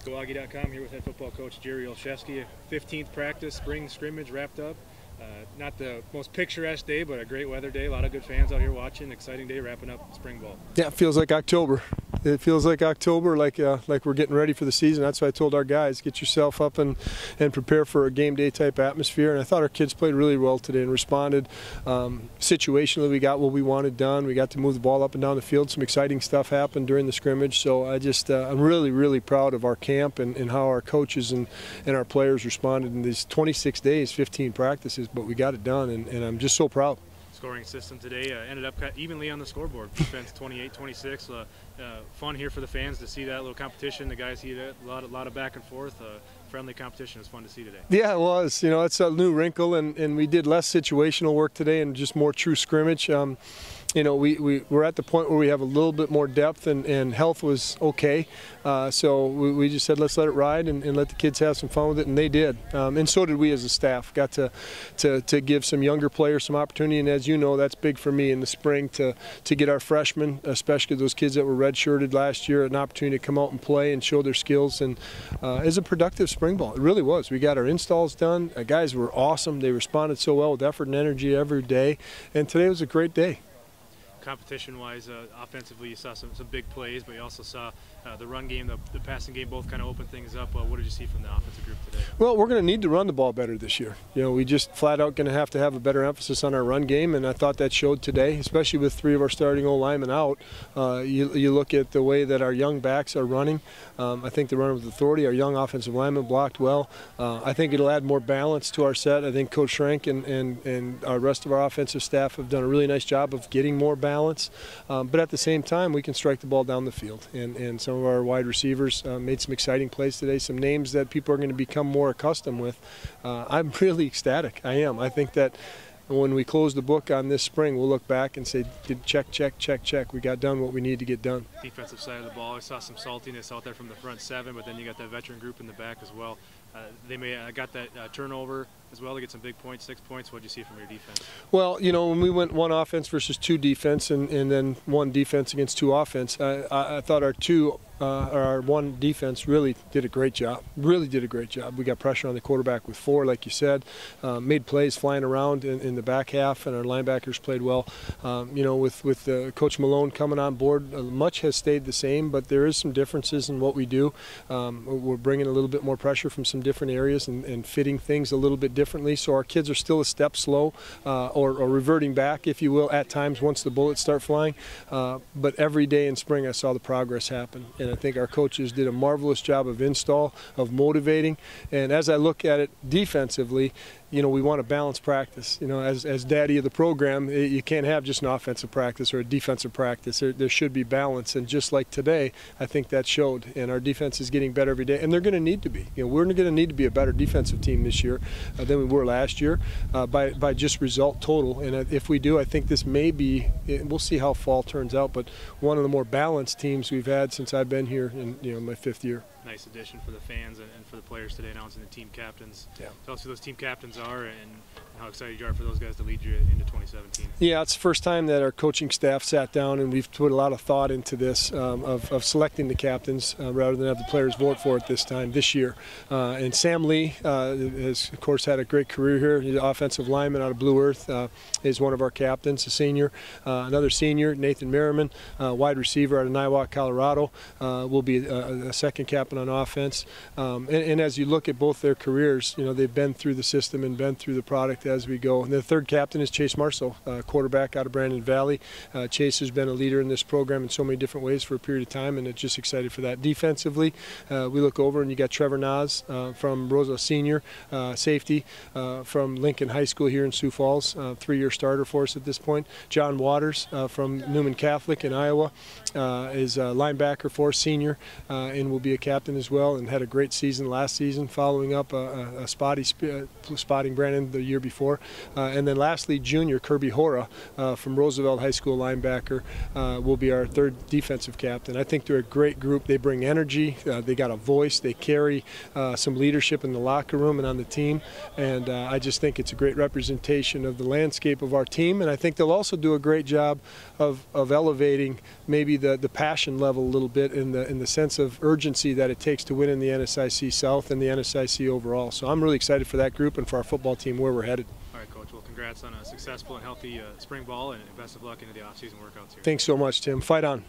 GoAggie.com here with head football coach Jerry Olszewski. 15th practice, spring scrimmage wrapped up. Not the most picturesque day, but a great weather day. A lot of good fans out here watching. Exciting day wrapping up spring ball. Yeah, it feels like October. It feels like October, like we're getting ready for the season. That's why I told our guys, get yourself up and prepare for a game day type atmosphere. And I thought our kids played really well today and responded situationally. We got what we wanted done. We got to move the ball up and down the field. Some exciting stuff happened during the scrimmage. So I'm really, really proud of our camp and how our coaches and our players responded in these 26 days, 15 practices. But we got it done, and I'm just so proud. Scoring system today ended up evenly on the scoreboard. Defense 28-26. Fun here for the fans to see that little competition. The guys see that a lot of back and forth. Friendly competition is fun to see today. Yeah, it was. You know, it's a new wrinkle, and we did less situational work today and just more true scrimmage. You know, we're at the point where we have a little bit more depth, and health was okay. So we just said, let's let it ride and let the kids have some fun with it, and they did. And so did we as a staff. Got to give some younger players some opportunity, and as you know, that's big for me in the spring to get our freshmen, especially those kids that were redshirted last year, an opportunity to come out and play and show their skills. And it's a productive spring ball. It really was. We got our installs done. Guys were awesome. They responded so well with effort and energy every day, and today was a great day. Competition-wise, offensively, you saw some big plays, but you also saw the run game, the passing game, both kind of open things up. What did you see from the offensive group today? Well, we're going to need to run the ball better this year. You know, we just flat out going to have a better emphasis on our run game, and I thought that showed today, especially with 3 of our starting O-linemen out. You look at the way that our young backs are running. I think they're running with authority. Our young offensive linemen blocked well. I think it'll add more balance to our set. I think Coach Schrenk and our rest of our offensive staff have done a really nice job of getting more balance. But at the same time, we can strike the ball down the field. And some of our wide receivers made some exciting plays today, some names that people are going to become more accustomed with. I'm really ecstatic. I am. I think that when we close the book on this spring, we'll look back and say, check, check, check, check. We got done what we need to get done. Defensive side of the ball, I saw some saltiness out there from the front 7, but then you got that veteran group in the back as well. They may got that turnover as well to get some big points, 6 points. What did you see from your defense? Well, you know, when we went 1 offense versus 2 defense and then 1 defense against 2 offense, I thought our 1 defense really did a great job. Really did a great job. We got pressure on the quarterback with 4, like you said, made plays flying around in the back half, and our linebackers played well. You know, with Coach Malone coming on board, much has stayed the same, but there is some differences in what we do. We're bringing a little bit more pressure from some different areas and fitting things a little bit differently. So our kids are still a step slow or reverting back, if you will, at times once the bullets start flying. But every day in spring I saw the progress happen. And I think our coaches did a marvelous job of install, of motivating. And as I look at it defensively, you know, we want a balanced practice. You know, as daddy of the program, you can't have just an offensive practice or a defensive practice. There should be balance. And just like today, I think that showed. And our defense is getting better every day. And they're going to need to be. You know, we're going to need to be a better defensive team this year than we were last year by just result total. And if we do, I think this may be, we'll see how fall turns out, but one of the more balanced teams we've had since I've been here in my 5th year. Nice addition for the fans and for the players today, announcing the team captains. Yeah. Tell us who those team captains are and how excited you are for those guys to lead you into 2017. Yeah, it's the first time that our coaching staff sat down and we've put a lot of thought into this of selecting the captains rather than have the players vote for it this year. And Sam Lee has, of course, had a great career here. He's an offensive lineman out of Blue Earth, is one of our captains, a senior. Another senior, Nathan Merriman, wide receiver out of Niwot, Colorado, will be a second captain on offense. And as you look at both their careers, you know, they've been through the system and been through the product as we go. And the third captain is Chase Marceau, quarterback out of Brandon Valley. Chase has been a leader in this program in so many different ways for a period of time, and it's just excited for that. Defensively, we look over and you got Trevor Nas from Rosa Senior, safety from Lincoln High School here in Sioux Falls, 3-year starter for us at this point. John Waters from Newman Catholic in Iowa is a linebacker for us, senior, and will be a captain as well, and had a great season last season, following up a spotting Brandon the year before. before. And then lastly, junior Kirby Hora from Roosevelt High School linebacker will be our third defensive captain. I think they're a great group. They bring energy. They got a voice. They carry some leadership in the locker room and on the team. And I just think it's a great representation of the landscape of our team. And I think they'll also do a great job of elevating maybe the passion level a little bit in the sense of urgency that it takes to win in the NSIC South and the NSIC overall. So I'm really excited for that group and for our football team where we're headed. All right, Coach. Well, congrats on a successful and healthy spring ball, and best of luck into the off-season workouts here. Thanks so much, Tim. Fight on.